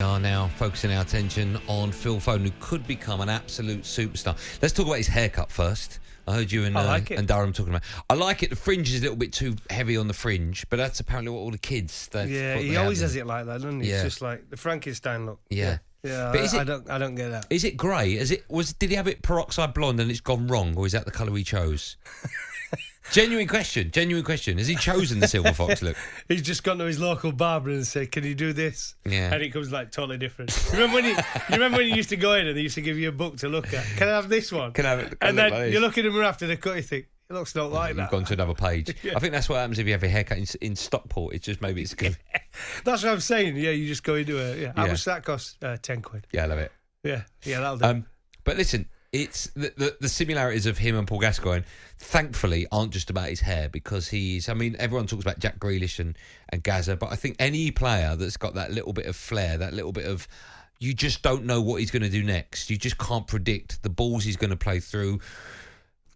Are now focusing our attention on Phil Foden, who could become an absolute superstar. Let's talk about his haircut first. I heard you and Durham talking about. I like it. The fringe is a little bit too heavy on the fringe, but that's apparently what all the kids. He always has it like that, doesn't he? Yeah. It's just like the Frankenstein look. Yeah. But I don't get that. Is it grey? Did he have it peroxide blonde and it's gone wrong, or is that the colour he chose? Genuine question. Has he chosen the silver fox look? He's just gone to his local barber and said, "Can you do this?" Yeah. And it comes like totally different. Remember when you used to go in and they used to give you a book to look at? Can I have this one? Can I have it? And then you look at him after the cut, you think, it looks not like that. You've gone to another page. Yeah. I think that's what happens if you have a haircut in Stockport. It's just maybe it's good. That's what I'm saying. Yeah, you just go into How much that cost? 10 quid. Yeah, I love it. Yeah, that'll do. But listen, it's the similarities of him and Paul Gascoigne, thankfully, aren't just about his hair, because everyone talks about Jack Grealish and Gazza, but I think any player that's got that little bit of flair, that little bit of, you just don't know what he's going to do next. You just can't predict the balls he's going to play through.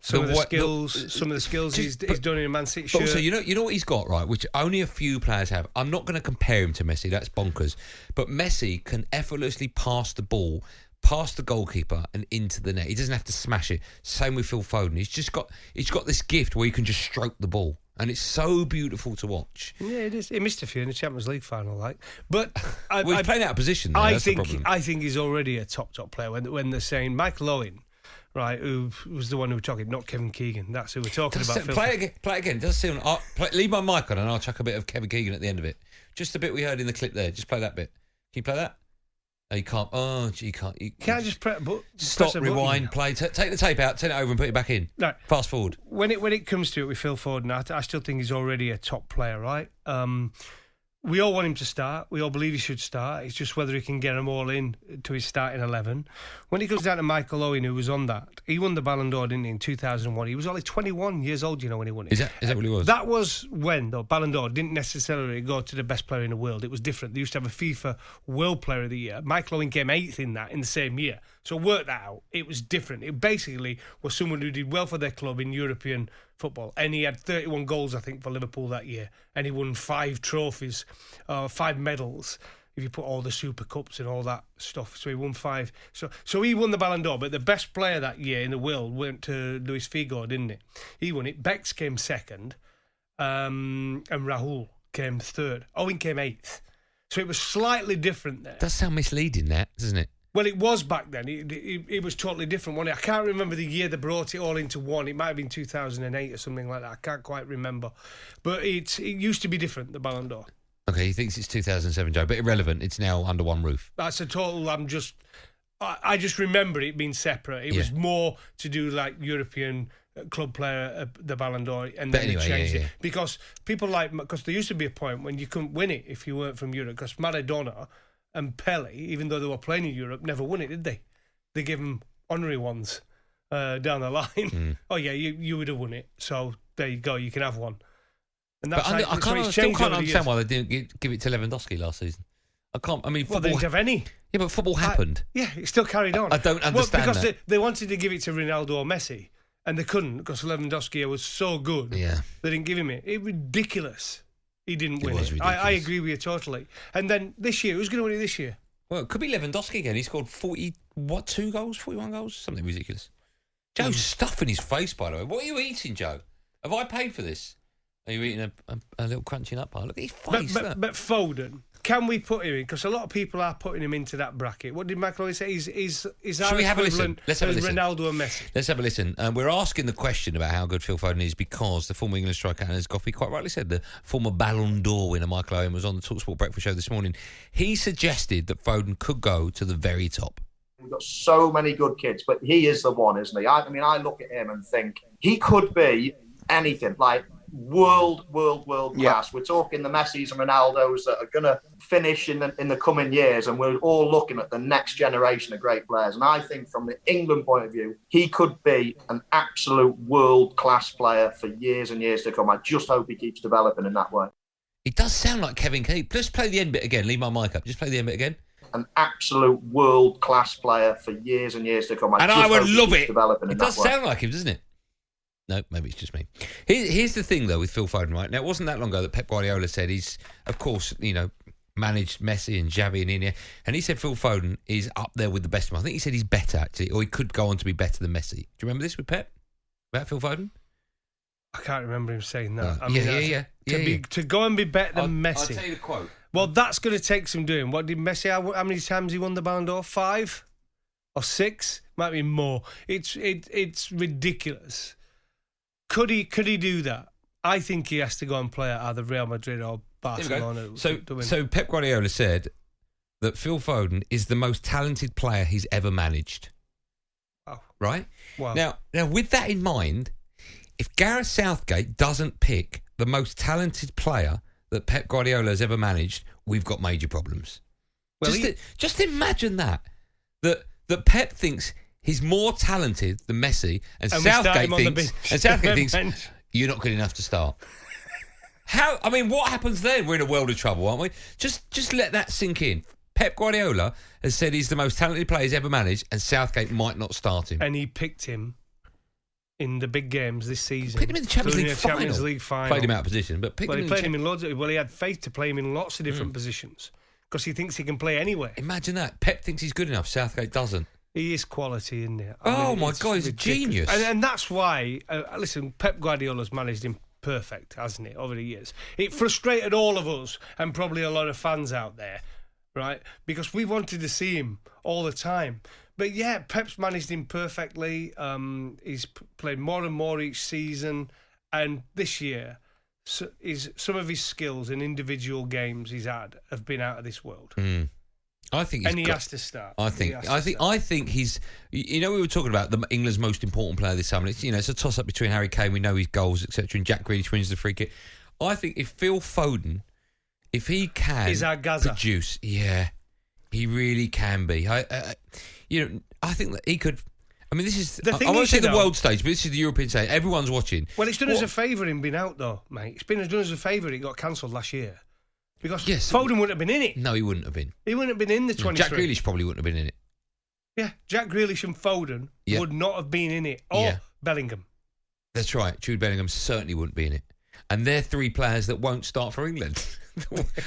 Some of the skills he's done in a Man City shirt. But also, you know what he's got, right, which only a few players have. I'm not going to compare him to Messi, that's bonkers. But Messi can effortlessly pass the ball past the goalkeeper and into the net. He doesn't have to smash it. Same with Phil Foden. He's got this gift where you can just stroke the ball, and it's so beautiful to watch. Yeah, it is. He missed a few in the Champions League final, but he's playing out of position. Though. I think he's already a top player. When they're saying Michael Owen, right, who was the one who was talking, not Kevin Keegan. That's who we're talking about. Play it again. Leave my mic on, and I'll chuck a bit of Kevin Keegan at the end of it. Just the bit we heard in the clip there. Just play that bit. Can you play that? Oh, you can't. Oh, you can't. You can't just press. Stop, rewind, play. Take the tape out, turn it over, and put it back in. No. Fast forward. When it comes to it with Phil Foden, I still think he's already a top player, right? We all want him to start. We all believe he should start. It's just whether he can get them all in to his starting 11. When it comes down to Michael Owen, who was on that, he won the Ballon d'Or, didn't he, in 2001. He was only 21 years old, when he won it. Is that what he was? That was when, though, Ballon d'Or didn't necessarily go to the best player in the world. It was different. They used to have a FIFA World Player of the Year. Michael Owen came 8th in the same year. So work that out. It was different. It basically was someone who did well for their club in European football. And he had 31 goals, I think, for Liverpool that year. And he won 5 trophies, 5 medals, if you put all the Super Cups and all that stuff. So he won 5. So he won the Ballon d'Or, but the best player that year in the world went to Luis Figo, didn't it? He won it. Bex came 2nd, and Raúl came 3rd. Owen came 8th. So it was slightly different there. Does sound misleading, that, doesn't it? Well, it was back then. It was totally different, wasn't it? I can't remember the year they brought it all into one. It might have been 2008 or something like that. I can't quite remember. But it used to be different, the Ballon d'Or. Okay, he thinks it's 2007, Joe, but irrelevant. It's now under one roof. That's a total... I just remember it being separate. It was more to do like European club player, the Ballon d'Or, and then they changed it. Because because there used to be a point when you couldn't win it if you weren't from Europe, because Maradona and Pele, even though they were playing in Europe, never won it, did they? They gave them honorary ones down the line. Mm. Oh, yeah, you would have won it. So there you go, you can have one. And that's I still can't understand why they didn't give it to Lewandowski last season. I can't. I mean, football, they didn't have any. Yeah, but football happened. It still carried on. I don't understand because they wanted to give it to Ronaldo or Messi, and they couldn't because Lewandowski was so good. Yeah, they didn't give him it. It was ridiculous. He didn't win it. I agree with you totally. And then this year, who's going to win it this year? Well, it could be Lewandowski again. He scored 2 goals, 41 goals? Something ridiculous. Joe's stuffing his face, by the way. What are you eating, Joe? Have I paid for this? Are you eating a little crunchy nut bar? Look at his face. But Foden, can we put him in? Because a lot of people are putting him into that bracket. What did Michael always say? Is our equivalent as Ronaldo and Messi? Let's have a listen. We're asking the question about how good Phil Foden is because the former England striker, as Goughie quite rightly said, the former Ballon d'Or winner Michael Owen was on the talkSPORT Breakfast Show this morning. He suggested that Foden could go to the very top. We've got so many good kids, but he is the one, isn't he? I mean, I look at him and think he could be anything, like world class. Yeah. We're talking the Messis and Ronaldos that are going to finish in the coming years, and we're all looking at the next generation of great players. And I think from the England point of view, he could be an absolute world-class player for years and years to come. I just hope he keeps developing in that way. It does sound like Kevin Keegan. Just play the end bit again. Leave my mic up. Just play the end bit again. An absolute world-class player for years and years to come. I would love it. It does sound like him, doesn't it? No, maybe it's just me. Here's the thing, though, with Phil Foden, right? Now, it wasn't that long ago that Pep Guardiola said he's, of course, managed Messi and Xavi and Iniesta, and he said Phil Foden is up there with the best of them. I think he said he's better, actually, or he could go on to be better than Messi. Do you remember this with Pep? About Phil Foden? I can't remember him saying that. To go and be better than Messi. I'll tell you the quote. Well, that's going to take some doing. What did Messi? How many times he won the Ballon d'Or? 5 or 6? Might be more. It's ridiculous. Could he do that? I think he has to go and play at either Real Madrid or Barcelona. So Pep Guardiola said that Phil Foden is the most talented player he's ever managed. Oh, right. Wow. Now, with that in mind, if Gareth Southgate doesn't pick the most talented player that Pep Guardiola has ever managed, we've got major problems. Well, just imagine that Pep thinks he's more talented than Messi, and Southgate thinks you're not good enough to start. What happens then? We're in a world of trouble, aren't we? Just let that sink in. Pep Guardiola has said he's the most talented player he's ever managed, and Southgate might not start him. And he picked him in the big games this season. Picked him in the Champions League final. Played him out of position, but he played him in loads. He had faith to play him in lots of different positions because he thinks he can play anywhere. Imagine that. Pep thinks he's good enough. Southgate doesn't. He is quality, isn't he? My God, he's a genius. And that's why, listen, Pep Guardiola's managed him perfect, hasn't it, over the years? It frustrated all of us and probably a lot of fans out there, right? Because we wanted to see him all the time. But yeah, Pep's managed him perfectly. He's played more and more each season. And this year, some of his skills in individual games he's had have been out of this world. I think he has to start. I think he's. We were talking about England's most important player this summer. It's a toss up between Harry Kane. We know his goals, etc., and Jack Grealish wins the free kick. I think if Phil Foden, if he can produce, he really can be. I think that he could. This is. I won't say the world stage, but this is the European stage. Everyone's watching. Well, it's done us a favour him being out, though, mate. It's been done us a favour. It got cancelled last year. Because Foden wouldn't have been in it. No, he wouldn't have been. He wouldn't have been in the 23. Jack Grealish probably wouldn't have been in it. Yeah, Jack Grealish and Foden would not have been in it. Or Bellingham. That's right. Jude Bellingham certainly wouldn't be in it. And they're 3 players that won't start for England.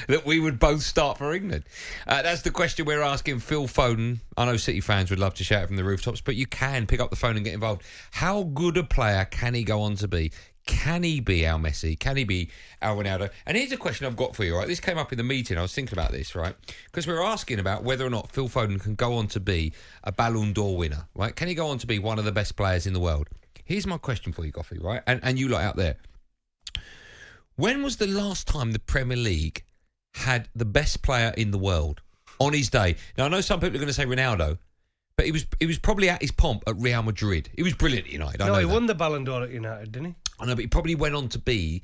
That we would both start for England. That's the question we're asking Phil Foden. I know City fans would love to shout from the rooftops, but you can pick up the phone and get involved. How good a player can he go on to be? Can he be our Messi? Can he be our Ronaldo? And here's a question I've got for you, right? This came up in the meeting. I was thinking about this, right? Because we were asking about whether or not Phil Foden can go on to be a Ballon d'Or winner, right? Can he go on to be one of the best players in the world? Here's my question for you, Goughie, right? And you lot out there. When was the last time the Premier League had the best player in the world on his day? Now, I know some people are going to say Ronaldo, but he was probably at his pomp at Real Madrid. He was brilliant at United. He won the Ballon d'Or at United, didn't he? I know, but he probably went on to be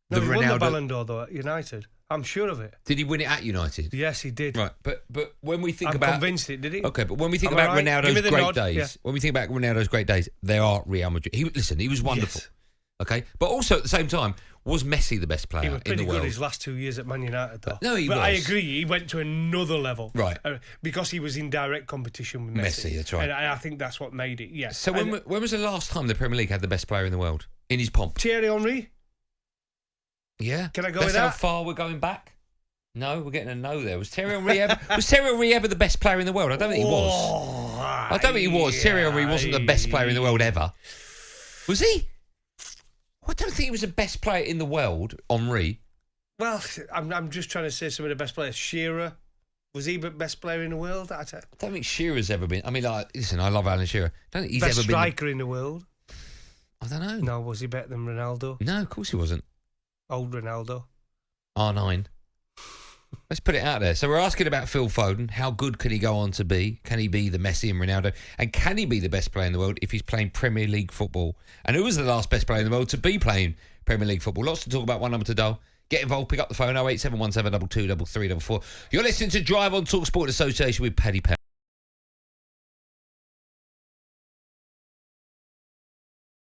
the Ronaldo. He won the Ballon d'Or though at United. I'm sure of it. Did he win it at United? Yes, he did. Right, but when we think I'm about, convinced it did he? Okay, but when we think about Ronaldo's great days, when we think about Ronaldo's great days, they are Real Madrid. He was wonderful. Yes. Okay, but also at the same time, was Messi the best player in the world? He was pretty good his last 2 years at Man United, though. No, he was. But I agree, he went to another level. Right. Because he was in direct competition with Messi. That's right. And I think that's what made it, yes. So when was the last time the Premier League had the best player in the world? In his pomp? Thierry Henry? Yeah. Can I go with that? That's how far we're going back? No, we're getting a no there. Was Thierry Henry ever the best player in the world? I don't think he was. I don't think he was. Thierry Henry wasn't the best player in the world ever. Was he? I don't think he was the best player in the world, Henry. Well, I'm just trying to say some of the best players. Shearer, was he the best player in the world? I don't think Shearer's ever been. Listen, I love Alan Shearer. I don't think he's best ever been striker in the world. I don't know. No, was he better than Ronaldo? No, of course he wasn't. Old Ronaldo. R9. Let's put it out there. So we're asking about Phil Foden. How good can he go on to be? Can he be the Messi and Ronaldo? And can he be the best player in the world if he's playing Premier League football? And who was the last best player in the world to be playing Premier League football? Lots to talk about. One number to dial. Get involved. Pick up the phone. 08717 22 3344. You're listening to Drive on talkSPORT in association with Paddy Power.